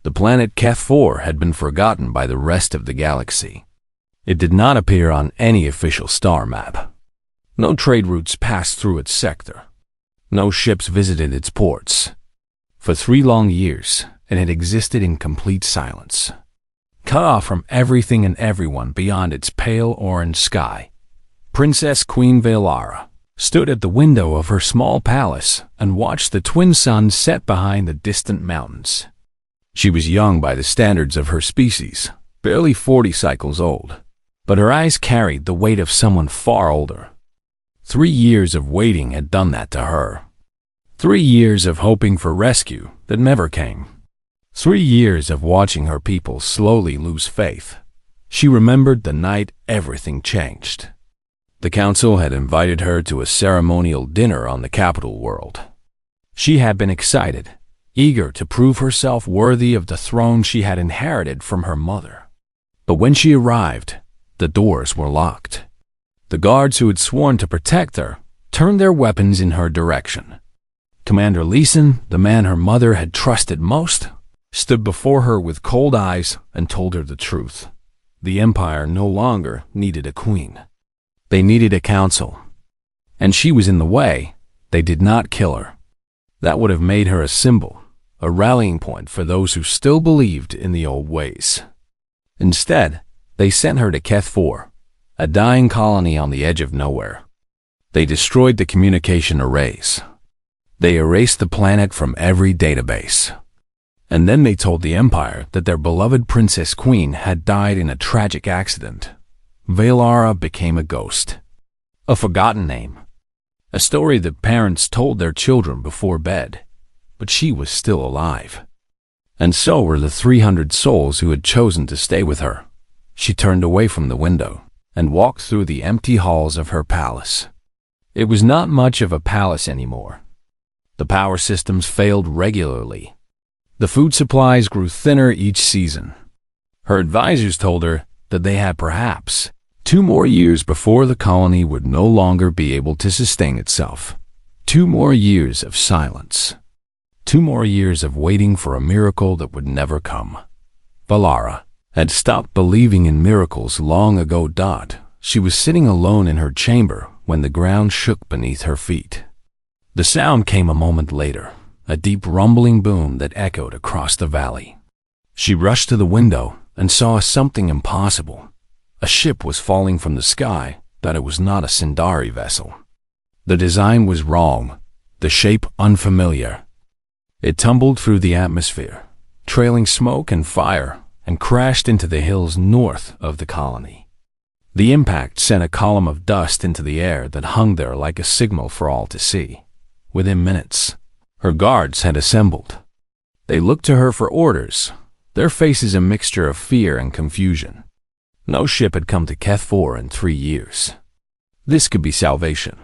The planet Keth-4 had been forgotten by the rest of the galaxy. It did not appear on any official star map. No trade routes passed through its sector. No ships visited its ports. For 3 long years, it had existed in complete silence, cut off from everything and everyone beyond its pale orange sky. Princess Queen Valara stood at the window of her small palace and watched the twin suns set behind the distant mountains. She was young by the standards of her species, barely 40 cycles old, but her eyes carried the weight of someone far older. 3 years of waiting had done that to her. 3 years of hoping for rescue that never came. 3 years of watching her people slowly lose faith. She remembered the night everything changed. The council had invited her to a ceremonial dinner on the capital world. She had been excited, eager to prove herself worthy of the throne she had inherited from her mother. But when she arrived, the doors were locked. The guards who had sworn to protect her turned their weapons in her direction. Commander Leeson, the man her mother had trusted most, stood before her with cold eyes and told her the truth. The Empire no longer needed a queen. They needed a council. And she was in the way. They did not kill her. That would have made her a symbol, a rallying point for those who still believed in the old ways. Instead, they sent her to Keth-4, a dying colony on the edge of nowhere. They destroyed the communication arrays. They erased the planet from every database. And then they told the Empire that their beloved Princess Queen had died in a tragic accident. Valara became a ghost. A forgotten name. A story that parents told their children before bed. But she was still alive. And so were the 300 souls who had chosen to stay with her. She turned away from the window and walked through the empty halls of her palace. It was not much of a palace anymore. The power systems failed regularly. The food supplies grew thinner each season. Her advisors told her that they had perhaps 2 more years before the colony would no longer be able to sustain itself. 2 more years of silence. 2 more years of waiting for a miracle that would never come. Valara had stopped believing in miracles long ago. She was sitting alone in her chamber when the ground shook beneath her feet. The sound came a moment later, a deep rumbling boom that echoed across the valley. She rushed to the window and saw something impossible. A ship was falling from the sky, that it was not a Sindari vessel. The design was wrong, the shape unfamiliar. It tumbled through the atmosphere, trailing smoke and fire, and crashed into the hills north of the colony. The impact sent a column of dust into the air that hung there like a signal for all to see. Within minutes, her guards had assembled. They looked to her for orders, their faces a mixture of fear and confusion. No ship had come to Keth-4 in 3 years. This could be salvation,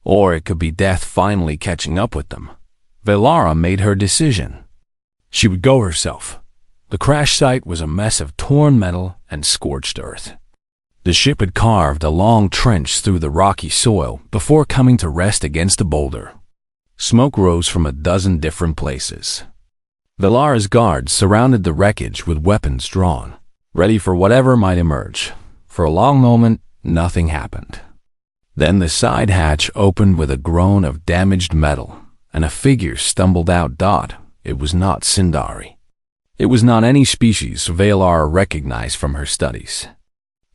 or it could be death finally catching up with them. Valara made her decision. She would go herself. The crash site was a mess of torn metal and scorched earth. The ship had carved a long trench through the rocky soil before coming to rest against a boulder. Smoke rose from a dozen different places. Valara's guards surrounded the wreckage with weapons drawn, ready for whatever might emerge. For a long moment, nothing happened. Then the side hatch opened with a groan of damaged metal, and a figure stumbled out. It was not Sindari. It was not any species Valara recognized from her studies.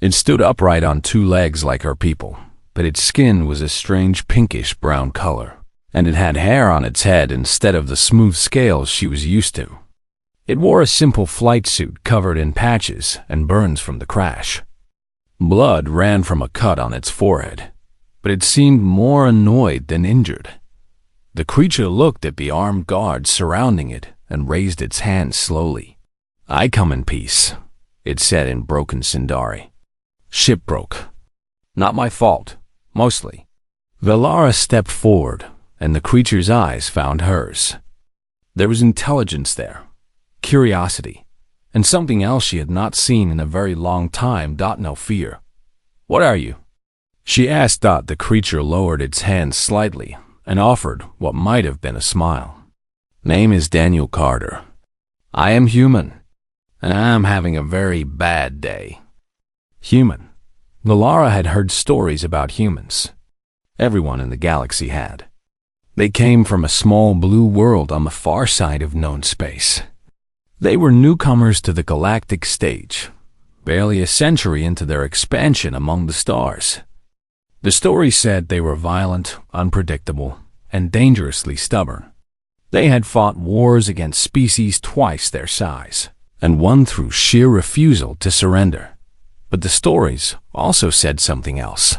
It stood upright on 2 legs like her people, but its skin was a strange pinkish-brown color, and it had hair on its head instead of the smooth scales she was used to. It wore a simple flight suit covered in patches and burns from the crash. Blood ran from a cut on its forehead, but it seemed more annoyed than injured. The creature looked at the armed guards surrounding it and raised its hand slowly. "I come in peace," it said in broken Sindari. "Ship broke. Not my fault, mostly." Valara stepped forward, and the creature's eyes found hers. There was intelligence there, curiosity, and something else she had not seen in a very long time. No fear. "What are you?" she asked. The creature lowered its hand slightly and offered what might have been a smile. "Name is Daniel Carter. I am human, and I am having a very bad day. Human. Valara had heard stories about humans. Everyone in the galaxy had. They came from a small blue world on the far side of known space. They were newcomers to the galactic stage, barely a century into their expansion among the stars. The story said they were violent, unpredictable, and dangerously stubborn. They had fought wars against species twice their size, and won through sheer refusal to surrender. But the stories also said something else.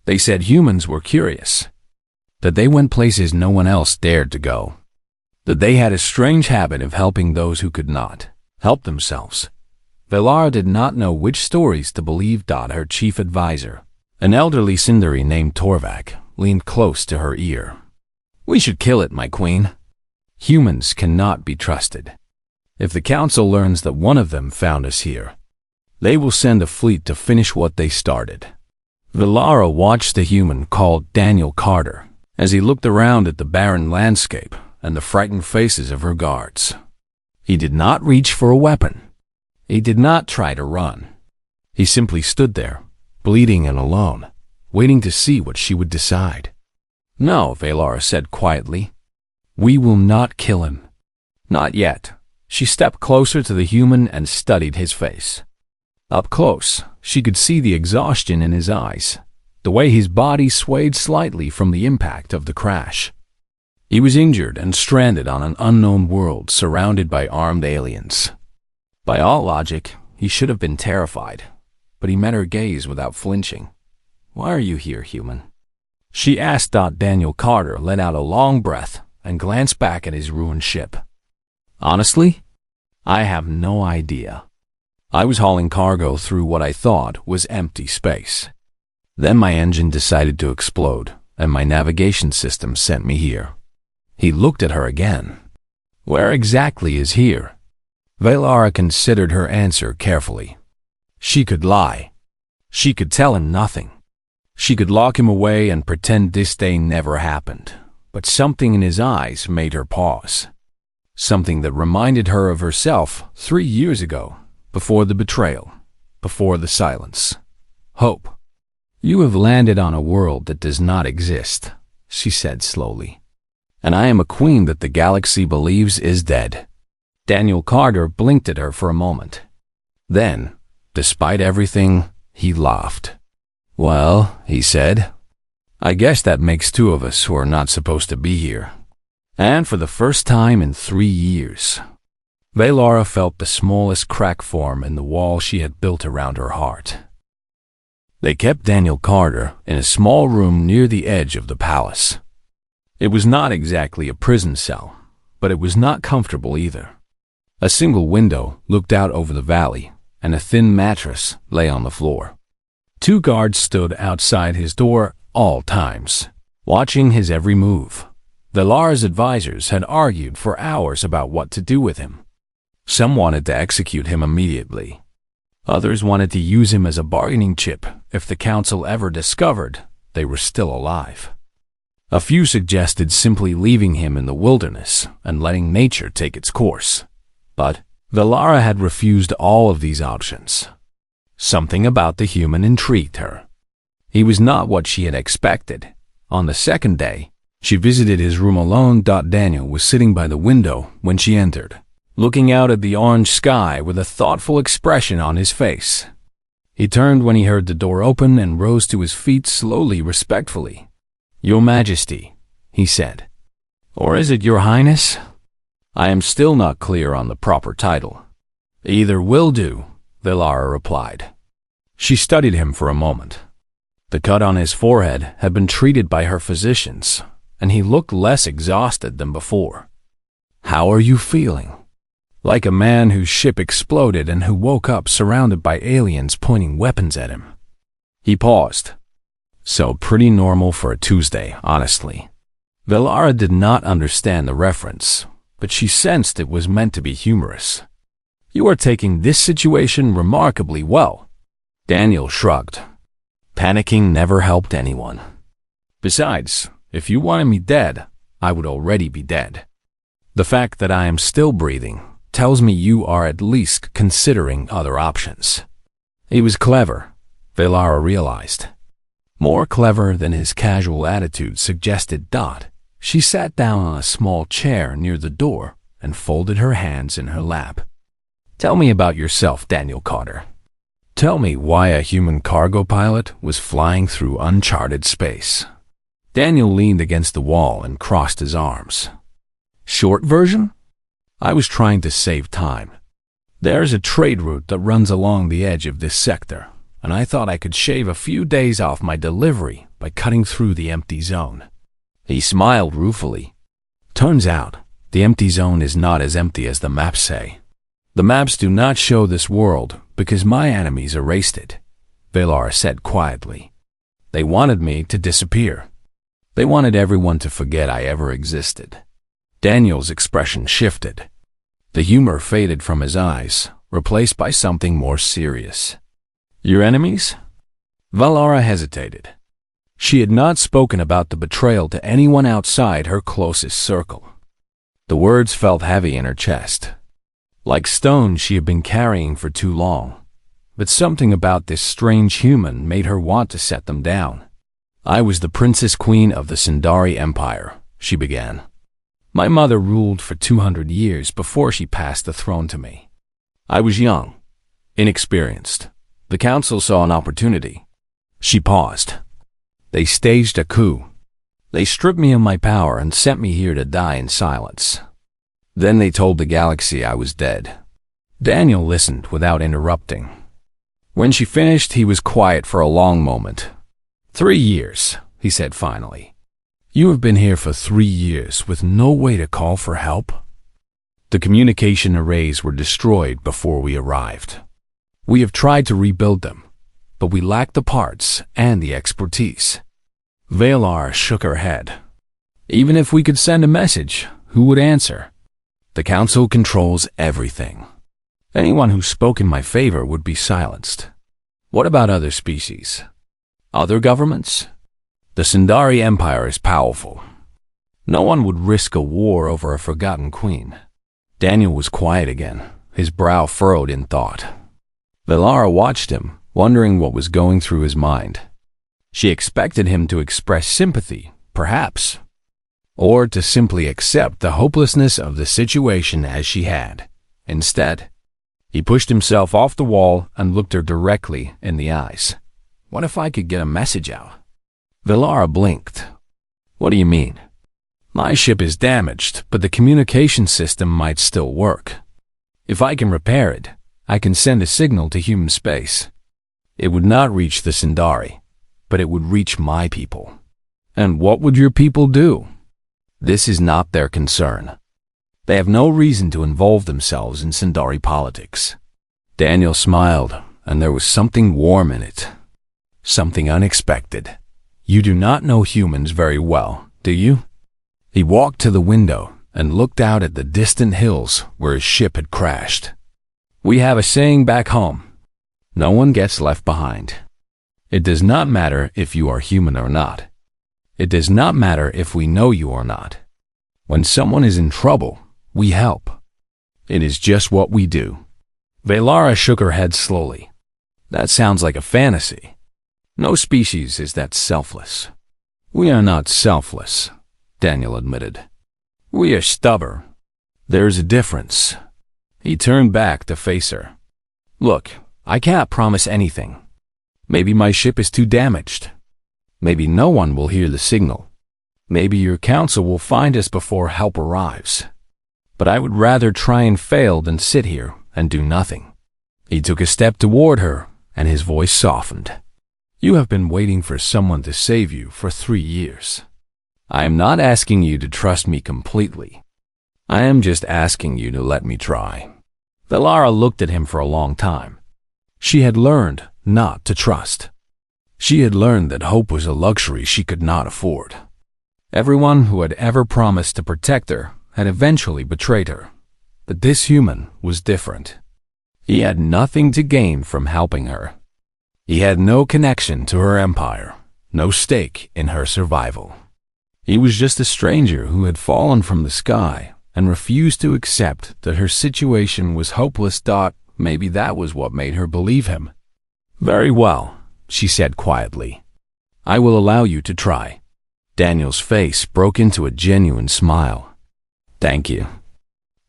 They said humans were curious, that they went places no one else dared to go, that they had a strange habit of helping those who could not help themselves. Valara did not know which stories to believe. Her chief advisor, an elderly Sindari named Torvak, leaned close to her ear. We should kill it, my queen. Humans cannot be trusted. If the council learns that one of them found us here, they will send a fleet to finish what they started. Valara watched the human called Daniel Carter as he looked around at the barren landscape and the frightened faces of her guards. He did not reach for a weapon. He did not try to run. He simply stood there, bleeding and alone, waiting to see what she would decide. No, Valara said quietly. We will not kill him. Not yet. She stepped closer to the human and studied his face. Up close, she could see the exhaustion in his eyes, the way his body swayed slightly from the impact of the crash. He was injured and stranded on an unknown world surrounded by armed aliens. By all logic, he should have been terrified, but he met her gaze without flinching. Why are you here, human? She asked. Daniel Carter let out a long breath and glanced back at his ruined ship. Honestly, I have no idea. I was hauling cargo through what I thought was empty space. Then my engine decided to explode, and my navigation system sent me here. He looked at her again. Where exactly is here? Valara considered her answer carefully. She could lie. She could tell him nothing. She could lock him away and pretend this day never happened. But something in his eyes made her pause. Something that reminded her of herself 3 years ago, before the betrayal, before the silence. Hope. You have landed on a world that does not exist, she said slowly. And I am a queen that the galaxy believes is dead. Daniel Carter blinked at her for a moment. Then, despite everything, he laughed. Well, he said, I guess that makes 2 of us who are not supposed to be here. And for the first time in 3 years, Valara felt the smallest crack form in the wall she had built around her heart. They kept Daniel Carter in a small room near the edge of the palace. It was not exactly a prison cell, but it was not comfortable either. A single window looked out over the valley, and a thin mattress lay on the floor. 2 guards stood outside his door all times, watching his every move. Valara's advisors had argued for hours about what to do with him. Some wanted to execute him immediately. Others wanted to use him as a bargaining chip if the council ever discovered they were still alive. A few suggested simply leaving him in the wilderness and letting nature take its course. But Valara had refused all of these options. Something about the human intrigued her. He was not what she had expected. On the second day, she visited his room alone. Daniel was sitting by the window when she entered, looking out at the orange sky with a thoughtful expression on his face. He turned when he heard the door open and rose to his feet slowly, respectfully. Your Majesty, he said. Or is it Your Highness? I am still not clear on the proper title. Either will do, Valara replied. She studied him for a moment. The cut on his forehead had been treated by her physicians, and he looked less exhausted than before. How are you feeling? Like a man whose ship exploded and who woke up surrounded by aliens pointing weapons at him. He paused. So pretty normal for a Tuesday, honestly. Valara did not understand the reference, but she sensed it was meant to be humorous. You are taking this situation remarkably well. Daniel shrugged. Panicking never helped anyone. Besides, if you wanted me dead, I would already be dead. The fact that I am still breathing tells me you are at least considering other options. He was clever, Velara realized. More clever than his casual attitude suggested. She sat down on a small chair near the door and folded her hands in her lap. Tell me about yourself, Daniel Carter. Tell me why a human cargo pilot was flying through uncharted space. Daniel leaned against the wall and crossed his arms. Short version? I was trying to save time. There's a trade route that runs along the edge of this sector, and I thought I could shave a few days off my delivery by cutting through the empty zone. He smiled ruefully. Turns out, the empty zone is not as empty as the maps say. The maps do not show this world because my enemies erased it, Velara said quietly. They wanted me to disappear. They wanted everyone to forget I ever existed. Daniel's expression shifted. The humor faded from his eyes, replaced by something more serious. Your enemies? Velara hesitated. She had not spoken about the betrayal to anyone outside her closest circle. The words felt heavy in her chest, like stones she had been carrying for too long. But something about this strange human made her want to set them down. I was the Princess Queen of the Sindari Empire, she began. My mother ruled for 200 years before she passed the throne to me. I was young, inexperienced. The council saw an opportunity. She paused. They staged a coup. They stripped me of my power and sent me here to die in silence. Then they told the galaxy I was dead. Daniel listened without interrupting. When she finished, he was quiet for a long moment. 3 years, he said finally. You have been here for 3 years with no way to call for help? The communication arrays were destroyed before we arrived. We have tried to rebuild them, but we lack the parts and the expertise. Velara shook her head. Even if we could send a message, who would answer? The council controls everything. Anyone who spoke in my favor would be silenced. What about other species? Other governments? The Sindari Empire is powerful. No one would risk a war over a forgotten queen. Daniel was quiet again, his brow furrowed in thought. Velara watched him, wondering what was going through his mind. She expected him to express sympathy, perhaps, or to simply accept the hopelessness of the situation as she had. Instead, he pushed himself off the wall and looked her directly in the eyes. What if I could get a message out? Velara blinked. What do you mean? My ship is damaged, but the communication system might still work. If I can repair it, I can send a signal to human space. It would not reach the Sindari, but it would reach my people. And what would your people do? This is not their concern. They have no reason to involve themselves in Sindari politics. Daniel smiled, and there was something warm in it. Something unexpected. You do not know humans very well, do you? He walked to the window and looked out at the distant hills where his ship had crashed. We have a saying back home. No one gets left behind. It does not matter if you are human or not. It does not matter if we know you or not. When someone is in trouble, we help. It is just what we do. Velara shook her head slowly. That sounds like a fantasy. No species is that selfless. We are not selfless, Daniel admitted. We are stubborn. There's a difference. He turned back to face her. Look, I can't promise anything. Maybe my ship is too damaged. Maybe no one will hear the signal. Maybe your council will find us before help arrives. But I would rather try and fail than sit here and do nothing. He took a step toward her, and his voice softened. You have been waiting for someone to save you for 3 years. I am not asking you to trust me completely. I am just asking you to let me try. Velara looked at him for a long time. She had learned not to trust. She had learned that hope was a luxury she could not afford. Everyone who had ever promised to protect her had eventually betrayed her. But this human was different. He had nothing to gain from helping her. He had no connection to her empire, no stake in her survival. He was just a stranger who had fallen from the sky and refused to accept that her situation was hopeless. Maybe that was what made her believe him. "Very well," she said quietly. "I will allow you to try." Daniel's face broke into a genuine smile. "Thank you.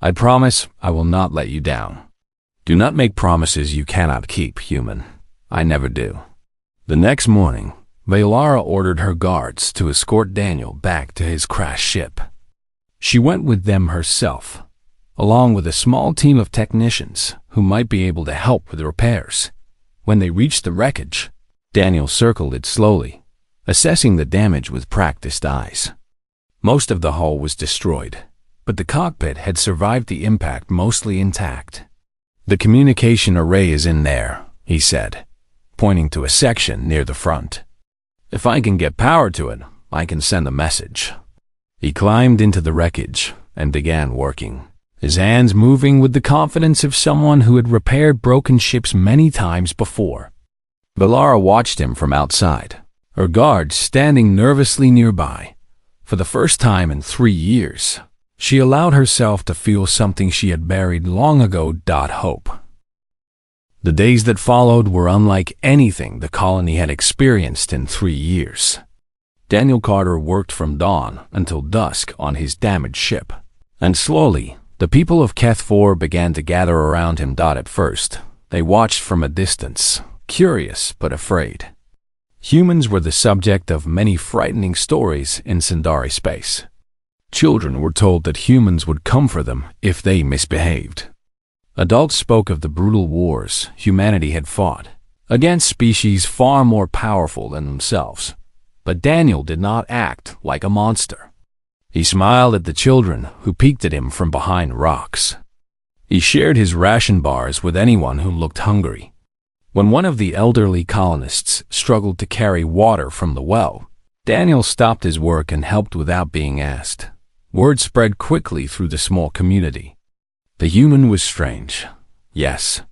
I promise I will not let you down. Do not make promises you cannot keep, human. I never do." The next morning, Velara ordered her guards to escort Daniel back to his crashed ship. She went with them herself, along with a small team of technicians who might be able to help with repairs. When they reached the wreckage, Daniel circled it slowly, assessing the damage with practiced eyes. Most of the hull was destroyed, but the cockpit had survived the impact mostly intact. "The communication array is in there," he said, pointing to a section near the front. "If I can get power to it, I can send a message." He climbed into the wreckage and began working, his hands moving with the confidence of someone who had repaired broken ships many times before. Velara watched him from outside, her guards standing nervously nearby. For the first time in 3 years, she allowed herself to feel something she had buried long ago. Hope. The days that followed were unlike anything the colony had experienced in 3 years. Daniel Carter worked from dawn until dusk on his damaged ship, and slowly, the people of Keth 4 began to gather around him. At first, they watched from a distance, curious but afraid. Humans were the subject of many frightening stories in Sindari space. Children were told that humans would come for them if they misbehaved. Adults spoke of the brutal wars humanity had fought against species far more powerful than themselves. But Daniel did not act like a monster. He smiled at the children who peeked at him from behind rocks. He shared his ration bars with anyone who looked hungry. When one of the elderly colonists struggled to carry water from the well, Daniel stopped his work and helped without being asked. Word spread quickly through the small community. The human was strange, yes,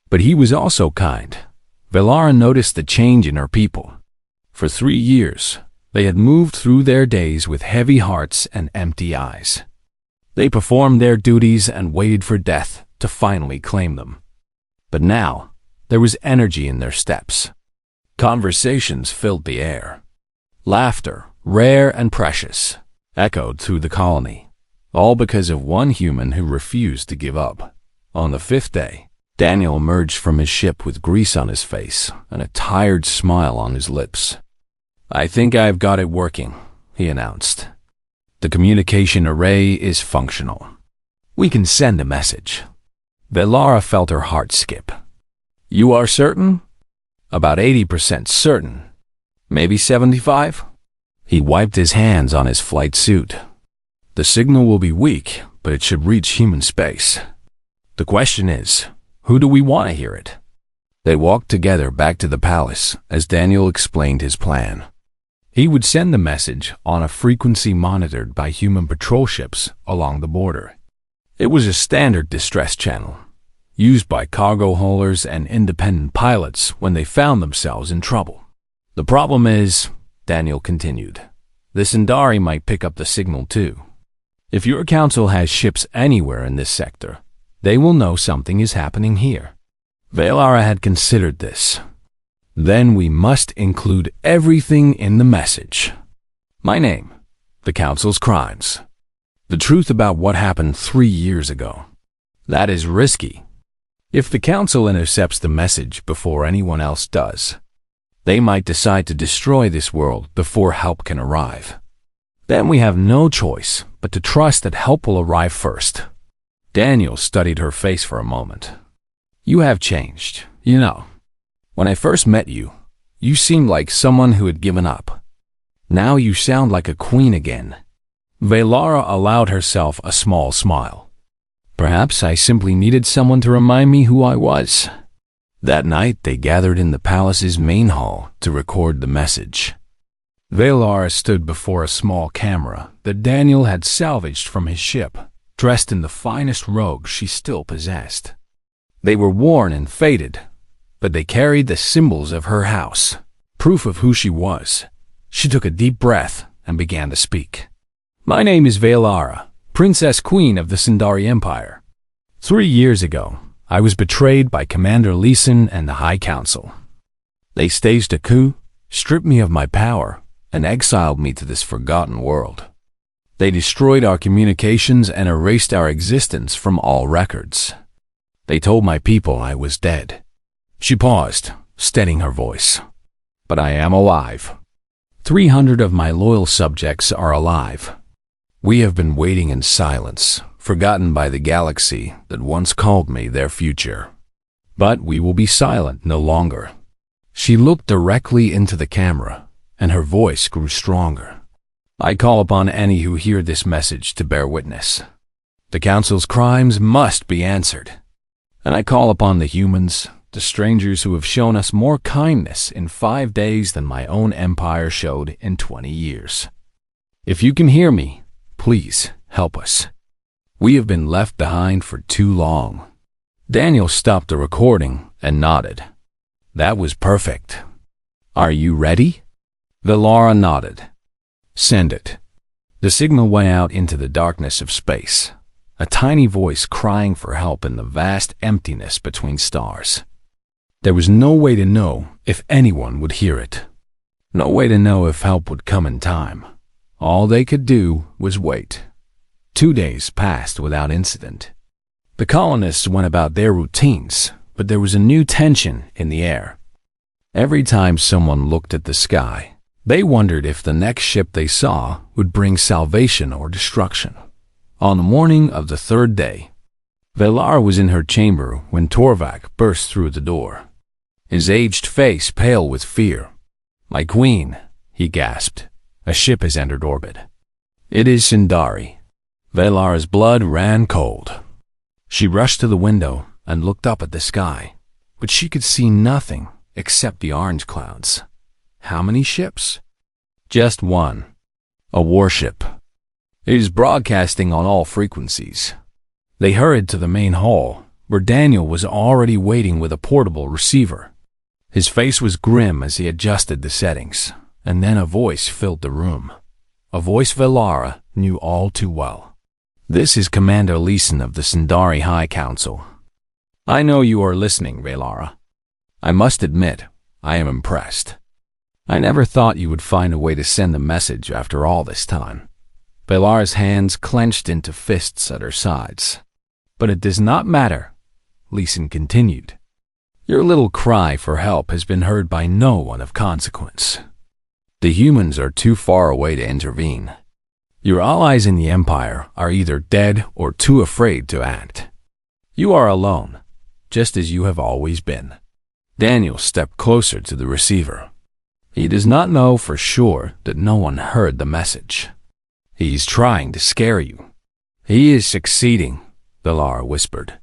but he was also kind. Velara noticed the change in her people. For 3 years, they had moved through their days with heavy hearts and empty eyes. They performed their duties and waited for death to finally claim them. But now, there was energy in their steps. Conversations filled the air. Laughter, rare and precious, echoed through the colony. All because of one human who refused to give up. On the 5th day, Daniel emerged from his ship with grease on his face and a tired smile on his lips. "I think I've got it working," he announced. "The communication array is functional. We can send a message." Velara felt her heart skip. "You are certain?" "About 80% certain. Maybe 75? He wiped his hands on his flight suit. "The signal will be weak, but it should reach human space. The question is, who do we want to hear it?" They walked together back to the palace as Daniel explained his plan. He would send the message on a frequency monitored by human patrol ships along the border. It was a standard distress channel, used by cargo haulers and independent pilots when they found themselves in trouble. "The problem is," Daniel continued, "the Sindari might pick up the signal too. If your council has ships anywhere in this sector, they will know something is happening here." Velara had considered this. "Then we must include everything in the message. My name, the council's crimes, the truth about what happened 3 years ago. That is risky. If the council intercepts the message before anyone else does, they might decide to destroy this world before help can arrive. Then we have no choice but to trust that help will arrive first." Daniel studied her face for a moment. "You have changed, you know. When I first met you, you seemed like someone who had given up. Now you sound like a queen again." Velara allowed herself a small smile. "Perhaps I simply needed someone to remind me who I was." That night they gathered in the palace's main hall to record the message. Velara stood before a small camera that Daniel had salvaged from his ship, dressed in the finest robes she still possessed. They were worn and faded, but they carried the symbols of her house, proof of who she was. She took a deep breath and began to speak. "My name is Velara, Princess Queen of the Sindari Empire. 3 years ago, I was betrayed by Commander Leeson and the High Council. They staged a coup, stripped me of my power, and exiled me to this forgotten world. They destroyed our communications and erased our existence from all records. They told my people I was dead. She paused, steadying her voice. But I am alive. 300 of my loyal subjects are alive. We have been waiting in silence, forgotten by the galaxy that once called me their future. But we will be silent no longer. She looked directly into the camera, and her voice grew stronger. I call upon any who hear this message to bear witness. The Council's crimes must be answered. And I call upon the humans, the strangers who have shown us more kindness in 5 days than my own empire showed in 20 years. If you can hear me, please help us. We have been left behind for too long. Daniel stopped the recording and nodded. That was perfect. Are you ready? Velara nodded. Send it. The signal went out into the darkness of space, a tiny voice crying for help in the vast emptiness between stars. There was no way to know if anyone would hear it. No way to know if help would come in time. All they could do was wait. 2 days passed without incident. The colonists went about their routines, but there was a new tension in the air. Every time someone looked at the sky, they wondered if the next ship they saw would bring salvation or destruction. On the morning of the 3rd day, Velara was in her chamber when Torvak burst through the door, his aged face pale with fear. My queen, he gasped. A ship has entered orbit. It is Sindari. Velara's blood ran cold. She rushed to the window and looked up at the sky, but she could see nothing except the orange clouds. How many ships? Just one. A warship. It is broadcasting on all frequencies. They hurried to the main hall, where Daniel was already waiting with a portable receiver. His face was grim as he adjusted the settings, and then a voice filled the room. A voice Velara knew all too well. This is Commander Leeson of the Sindari High Council. I know you are listening, Velara. I must admit, I am impressed. I never thought you would find a way to send the message after all this time. Velara's hands clenched into fists at her sides. But it does not matter, Leeson continued. Your little cry for help has been heard by no one of consequence. The humans are too far away to intervene. Your allies in the Empire are either dead or too afraid to act. You are alone, just as you have always been. Daniel stepped closer to the receiver. He does not know for sure that no one heard the message. He's trying to scare you. He is succeeding, Velara whispered.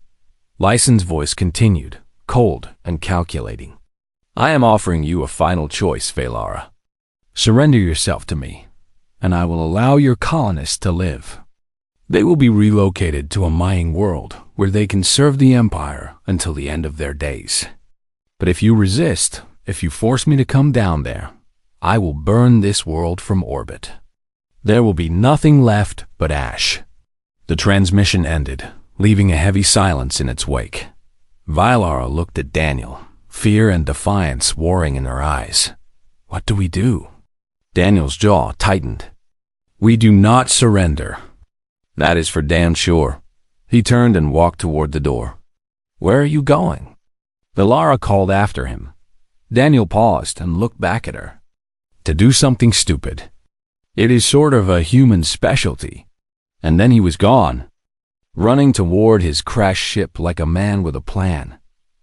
Lyson's voice continued, cold and calculating. I am offering you a final choice, Velara. Surrender yourself to me, and I will allow your colonists to live. They will be relocated to a mining world where they can serve the Empire until the end of their days. But if you resist, if you force me to come down there, I will burn this world from orbit. There will be nothing left but ash. The transmission ended, leaving a heavy silence in its wake. Velara looked at Daniel, fear and defiance warring in her eyes. What do we do? Daniel's jaw tightened. We do not surrender. That is for damn sure. He turned and walked toward the door. Where are you going? Velara called after him. Daniel paused and looked back at her. To do something stupid. It is sort of a human specialty. And then he was gone, running toward his crashed ship like a man with a plan.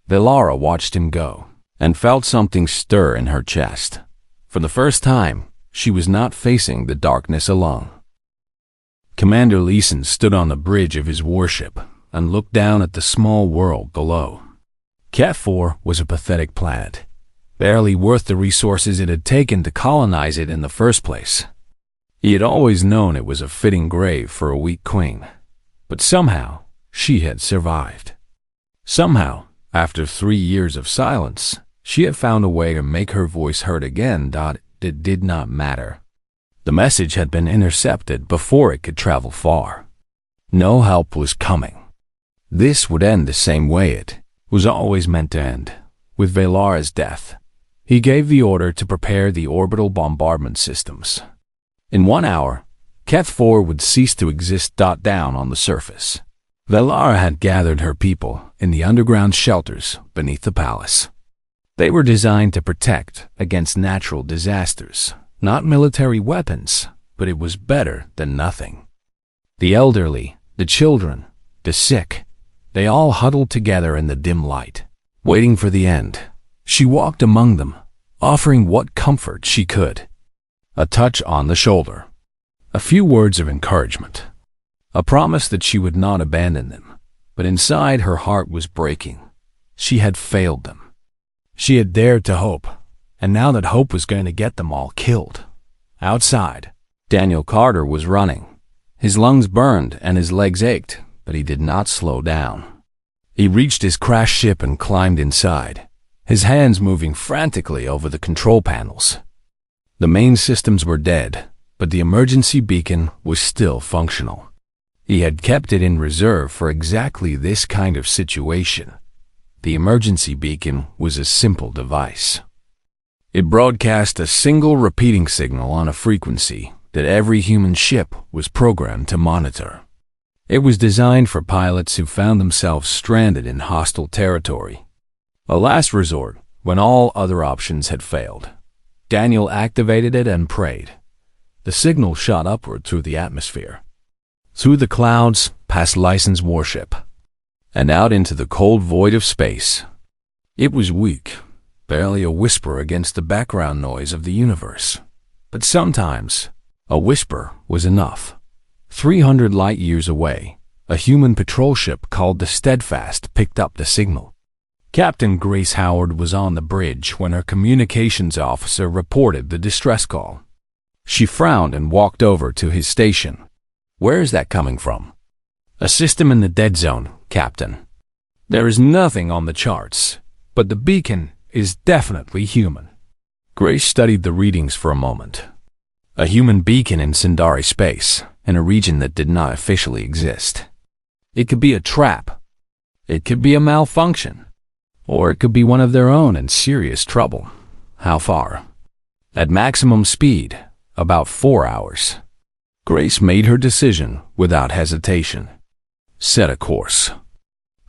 Velara watched him go and felt something stir in her chest. For the first time, she was not facing the darkness alone. Commander Leeson stood on the bridge of his warship and looked down at the small world below. Ket-4 was a pathetic planet, barely worth the resources it had taken to colonize it in the first place. He had always known it was a fitting grave for a weak queen, but somehow she had survived. Somehow, after 3 years of silence, she had found a way to make her voice heard again. It did not matter. The message had been intercepted before it could travel far. No help was coming. This would end the same way it was always meant to end, with Velara's death. He gave the order to prepare the orbital bombardment systems. In 1 hour, Keth 4 would cease to exist. Down on the surface, Velara had gathered her people in the underground shelters beneath the palace. They were designed to protect against natural disasters, not military weapons, but it was better than nothing. The elderly, the children, the sick, they all huddled together in the dim light, waiting for the end. She walked among them, offering what comfort she could. A touch on the shoulder, a few words of encouragement, a promise that she would not abandon them. But inside her heart was breaking. She had failed them. She had dared to hope, and now that hope was going to get them all killed. Outside, Daniel Carter was running. His lungs burned and his legs ached, but he did not slow down. He reached his crash ship and climbed inside, his hands moving frantically over the control panels. The main systems were dead, but the emergency beacon was still functional. He had kept it in reserve for exactly this kind of situation. The emergency beacon was a simple device. It broadcast a single repeating signal on a frequency that every human ship was programmed to monitor. It was designed for pilots who found themselves stranded in hostile territory. A last resort when all other options had failed. Daniel activated it and prayed. The signal shot upward through the atmosphere, through the clouds, past Lyson's warship, and out into the cold void of space. It was weak, barely a whisper against the background noise of the universe. But sometimes, a whisper was enough. 300 light-years away, a human patrol ship called the Steadfast picked up the signal. Captain Grace Howard was on the bridge when her communications officer reported the distress call. She frowned and walked over to his station. "Where is that coming from?" "A system in the dead zone, Captain. There is nothing on the charts, but the beacon is definitely human." Grace studied the readings for a moment. A human beacon in Sindari space, in a region that did not officially exist. It could be a trap. It could be a malfunction. Or it could be one of their own in serious trouble. How far? At maximum speed, about 4 hours. Grace made her decision without hesitation. Set a course.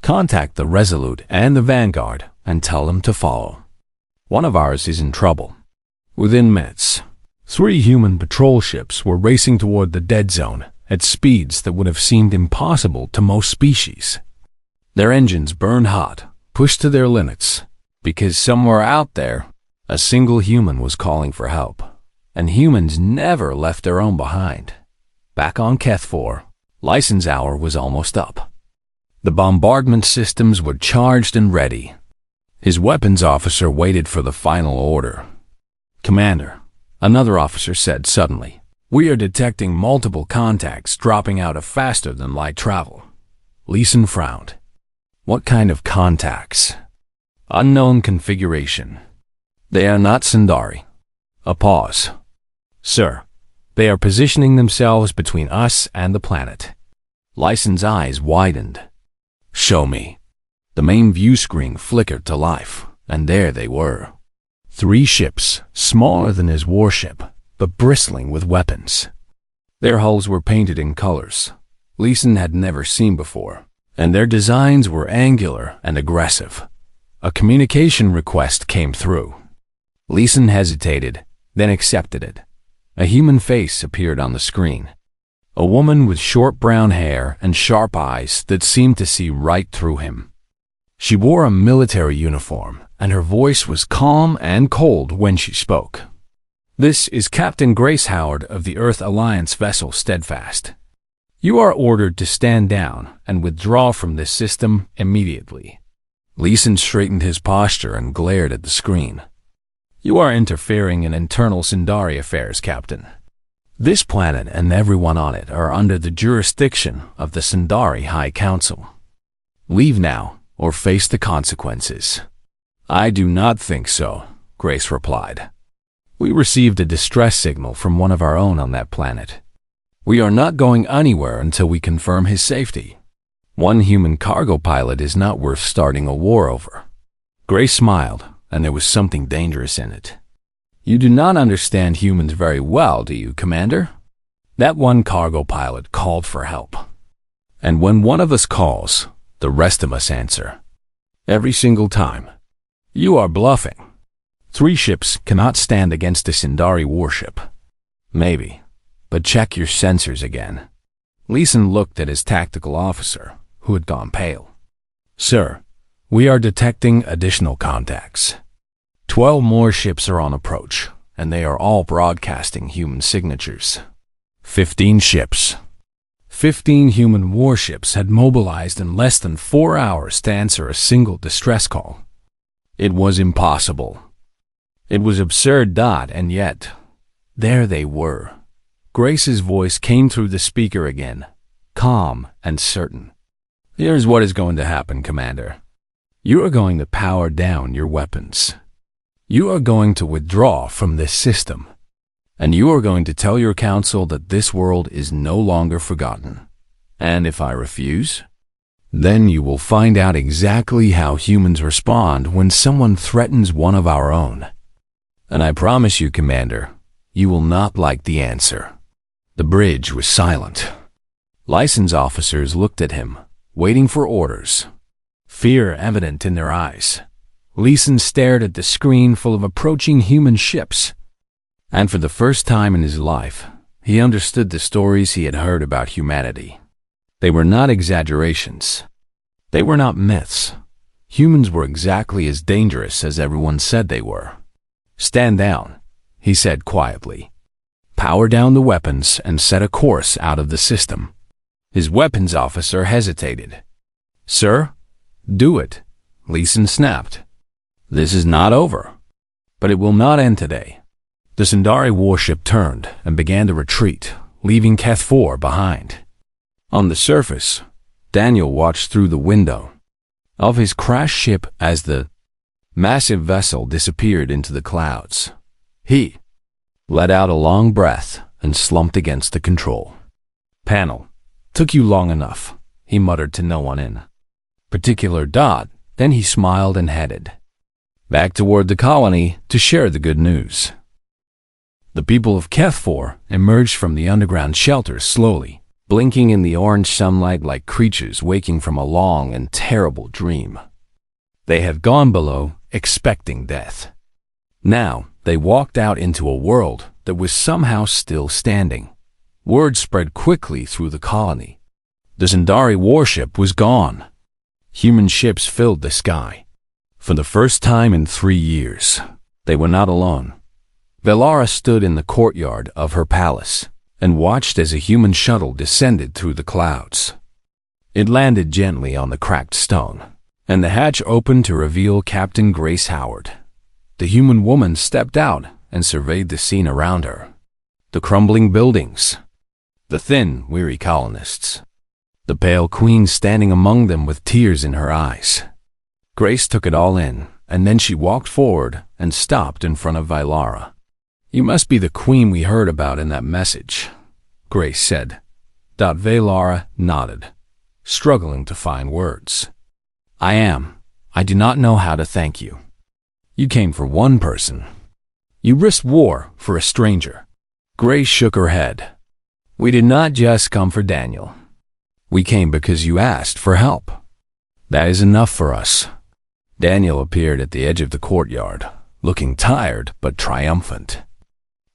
Contact the Resolute and the Vanguard and tell them to follow. One of ours is in trouble. Within minutes, 3 human patrol ships were racing toward the dead zone at speeds that would have seemed impossible to most species. Their engines burned hot, pushed to their limits, because somewhere out there, a single human was calling for help, and humans never left their own behind. Back on Keth 4, Lyson's hour was almost up. The bombardment systems were charged and ready. His weapons officer waited for the final order. "Commander," another officer said suddenly, "we are detecting multiple contacts dropping out of faster-than-light travel." Lyson frowned. "What kind of contacts?" "Unknown configuration. They are not Sindari." A pause. "Sir, they are positioning themselves between us and the planet." Lyson's eyes widened. "Show me." The main view screen flickered to life, and there they were. 3 ships, smaller than his warship, but bristling with weapons. Their hulls were painted in colors Lyson had never seen before, and their designs were angular and aggressive. A communication request came through. Lyson hesitated, then accepted it. A human face appeared on the screen. A woman with short brown hair and sharp eyes that seemed to see right through him. She wore a military uniform, and her voice was calm and cold when she spoke. "This is Captain Grace Howard of the Earth Alliance vessel Steadfast. You are ordered to stand down and withdraw from this system immediately." Lyson straightened his posture and glared at the screen. "You are interfering in internal Sindari affairs, Captain. This planet and everyone on it are under the jurisdiction of the Sindari High Council. Leave now, or face the consequences." "I do not think so," Grace replied. "We received a distress signal from one of our own on that planet. We are not going anywhere until we confirm his safety. One human cargo pilot is not worth starting a war over." Grace smiled, and there was something dangerous in it. "You do not understand humans very well, do you, Commander? That one cargo pilot called for help. And when one of us calls, the rest of us answer. Every single time. You are bluffing. 3 ships cannot stand against a Sindari warship. Maybe, but check your sensors again." Leeson looked at his tactical officer, who had gone pale. "Sir, we are detecting additional contacts. 12 more ships are on approach, and they are all broadcasting human signatures. 15 ships. 15 human warships had mobilized in less than 4 hours to answer a single distress call. It was impossible. It was absurd, and yet, there they were." Grace's voice came through the speaker again, calm and certain. "Here's what is going to happen, Commander. You are going to power down your weapons. You are going to withdraw from this system. And you are going to tell your council that this world is no longer forgotten. And if I refuse, then you will find out exactly how humans respond when someone threatens one of our own. And I promise you, Commander, you will not like the answer." The bridge was silent. License officers looked at him, waiting for orders, fear evident in their eyes. Leeson stared at the screen full of approaching human ships. And for the first time in his life, he understood the stories he had heard about humanity. They were not exaggerations. They were not myths. Humans were exactly as dangerous as everyone said they were. "Stand down," he said quietly. "Power down the weapons and set a course out of the system." His weapons officer hesitated. "Sir, do it," Leeson snapped. "This is not over. But it will not end today." The Sindari warship turned and began to retreat, leaving Keth 4 behind. On the surface, Daniel watched through the window of his crashed ship as the massive vessel disappeared into the clouds. He let out a long breath and slumped against the control panel. "Took you long enough," he muttered to no one in particular. Then he smiled and headed back toward the colony to share the good news. The people of Keth 4 emerged from the underground shelter slowly, blinking in the orange sunlight like creatures waking from a long and terrible dream. They had gone below, expecting death. Now they walked out into a world that was somehow still standing. Word spread quickly through the colony. The Sindari warship was gone. Human ships filled the sky. For the first time in 3 years, they were not alone. Velara stood in the courtyard of her palace and watched as a human shuttle descended through the clouds. It landed gently on the cracked stone, and the hatch opened to reveal Captain Grace Howard. The human woman stepped out and surveyed the scene around her. The crumbling buildings, the thin, weary colonists, the pale queen standing among them with tears in her eyes. Grace took it all in, and then she walked forward and stopped in front of Velara. "You must be the queen we heard about in that message," Grace said. Velara nodded, struggling to find words. "I am. I do not know how to thank you. You came for one person. You risked war for a stranger." Grace shook her head. "We did not just come for Daniel. We came because you asked for help. That is enough for us." Daniel appeared at the edge of the courtyard, looking tired but triumphant.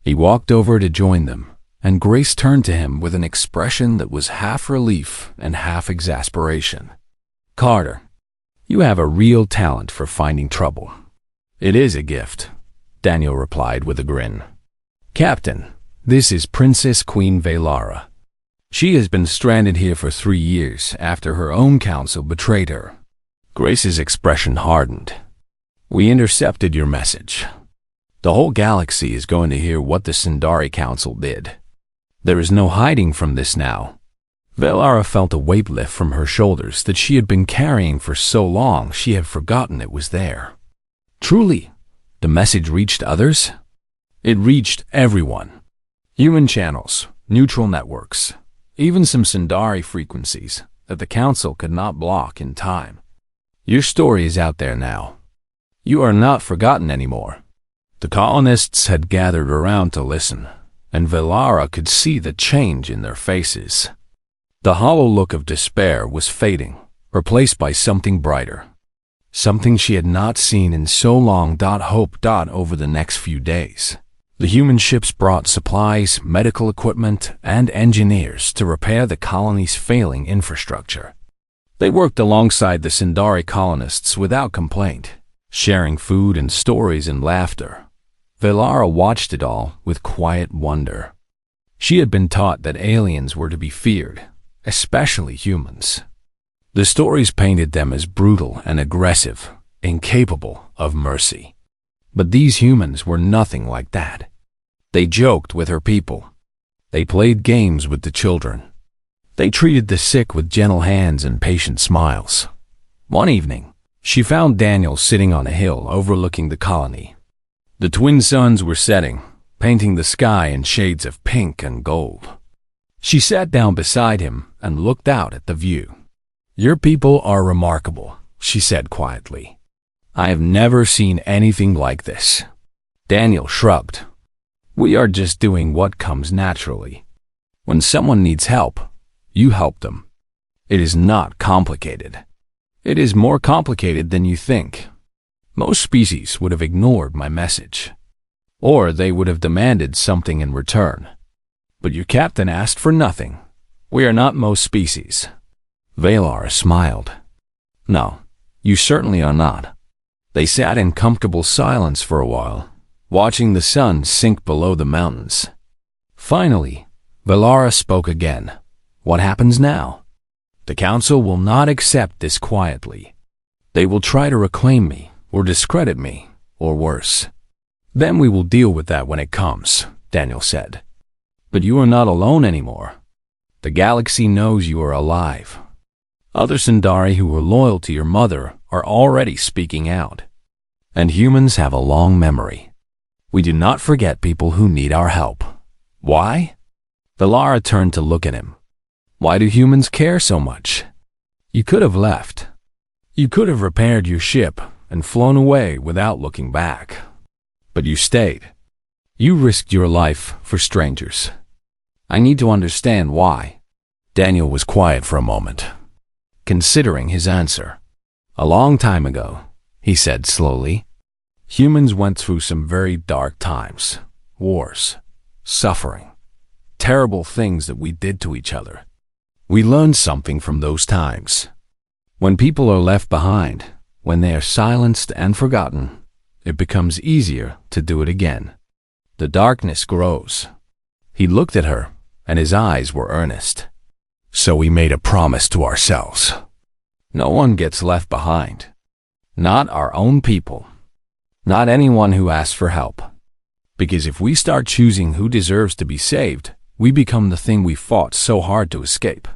He walked over to join them, and Grace turned to him with an expression that was half relief and half exasperation. "Carter, you have a real talent for finding trouble." "It is a gift," Daniel replied with a grin. "Captain, this is Princess Queen Velara. She has been stranded here for 3 years after her own council betrayed her." Grace's expression hardened. "We intercepted your message. The whole galaxy is going to hear what the Sindari Council did. There is no hiding from this now." Velara felt a weight lift from her shoulders that she had been carrying for so long she had forgotten it was there. Truly, the message reached others? It reached everyone. Human channels, neutral networks, even some Sundari frequencies that the Council could not block in time. Your story is out there now. You are not forgotten anymore. The colonists had gathered around to listen, and Velara could see the change in their faces. The hollow look of despair was fading, replaced by something brighter. Something she had not seen in so long. Hope. Over the next few days, the human ships brought supplies, medical equipment, and engineers to repair the colony's failing infrastructure. They worked alongside the Sundari colonists without complaint, sharing food and stories and laughter. Velara watched it all with quiet wonder. She had been taught that aliens were to be feared, especially humans. The stories painted them as brutal and aggressive, incapable of mercy. But these humans were nothing like that. They joked with her people. They played games with the children. They treated the sick with gentle hands and patient smiles. One evening, she found Daniel sitting on a hill overlooking the colony. The twin suns were setting, painting the sky in shades of pink and gold. She sat down beside him and looked out at the view. "Your people are remarkable," she said quietly. "I have never seen anything like this." Daniel shrugged. "We are just doing what comes naturally. When someone needs help, you help them. It is not complicated. It is more complicated than you think. Most species would have ignored my message, or they would have demanded something in return. But your captain asked for nothing. We are not most species." Velara smiled. "No, you certainly are not." They sat in comfortable silence for a while, watching the sun sink below the mountains. Finally, Velara spoke again. "What happens now? The Council will not accept this quietly. They will try to reclaim me, or discredit me, or worse. Then we will deal with that when it comes," Daniel said. "But you are not alone anymore. The galaxy knows you are alive. Other Sundari who were loyal to your mother are already speaking out. And humans have a long memory. We do not forget people who need our help. Why?" Velara turned to look at him. "Why do humans care so much? You could have left. You could have repaired your ship and flown away without looking back. But you stayed. You risked your life for strangers. I need to understand why." Daniel was quiet for a moment, considering his answer. "A long time ago," he said slowly, "humans went through some very dark times. Wars, suffering, terrible things that we did to each other. We learned something from those times. When people are left behind, when they are silenced and forgotten, it becomes easier to do it again. The darkness grows." He looked at her, and his eyes were earnest. "So we made a promise to ourselves. No one gets left behind. Not our own people. Not anyone who asks for help. Because if we start choosing who deserves to be saved, we become the thing we fought so hard to escape."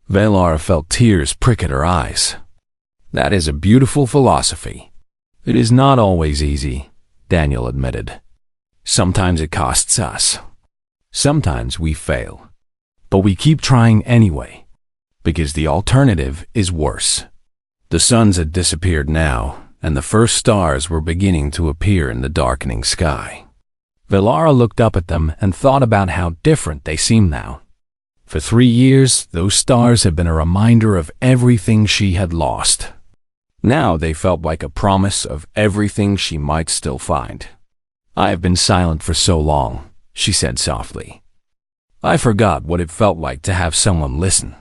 Velara felt tears prick at her eyes. "That is a beautiful philosophy." "It is not always easy," Daniel admitted. "Sometimes it costs us. Sometimes we fail. But we keep trying anyway, because the alternative is worse." The suns had disappeared now, and the first stars were beginning to appear in the darkening sky. Velara looked up at them and thought about how different they seemed now. For 3 years, those stars had been a reminder of everything she had lost. Now they felt like a promise of everything she might still find. "I have been silent for so long," she said softly. "I forgot what it felt like to have someone listen."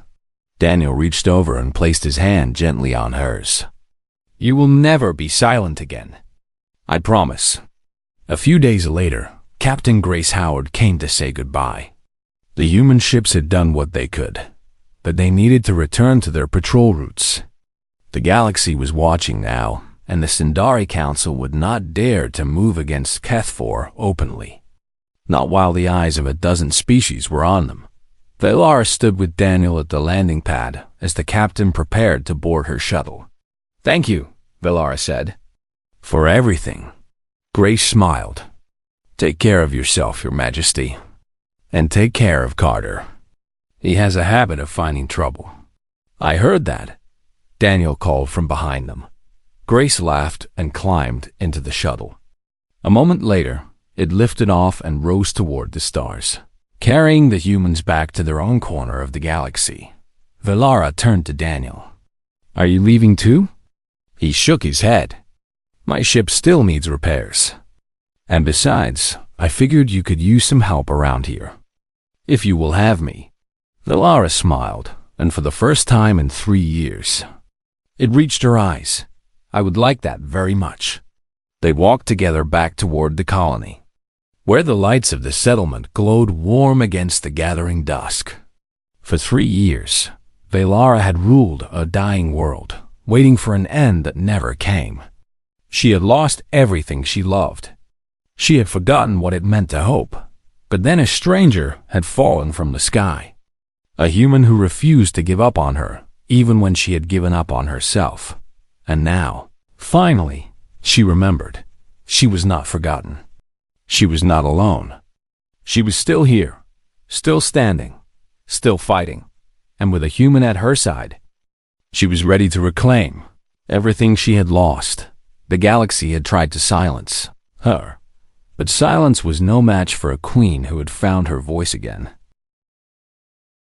Daniel reached over and placed his hand gently on hers. "You will never be silent again. I promise." A few days later, Captain Grace Howard came to say goodbye. The human ships had done what they could, but they needed to return to their patrol routes. The galaxy was watching now, and the Sundari Council would not dare to move against Kethfor openly. Not while the eyes of a dozen species were on them. Velara stood with Daniel at the landing pad as the captain prepared to board her shuttle. "Thank you," Velara said. "For everything." Grace smiled. "Take care of yourself, Your Majesty." And take care of Carter. He has a habit of finding trouble." "I heard that," Daniel called from behind them. Grace laughed and climbed into the shuttle. A moment later, it lifted off and rose toward the stars, carrying the humans back to their own corner of the galaxy. Velara turned to Daniel. "Are you leaving too?" He shook his head. "My ship still needs repairs. And besides, I figured you could use some help around here. If you will have me." Velara smiled, and for the first time in 3 years, it reached her eyes. "I would like that very much." They walked together back toward the colony, where the lights of the settlement glowed warm against the gathering dusk. For 3 years, Velara had ruled a dying world, waiting for an end that never came. She had lost everything she loved. She had forgotten what it meant to hope. But then a stranger had fallen from the sky. A human who refused to give up on her, even when she had given up on herself. And now, finally, she remembered. She was not forgotten. She was not alone. She was still here, still standing, still fighting, and with a human at her side. She was ready to reclaim everything she had lost. The galaxy had tried to silence her, but silence was no match for a queen who had found her voice again.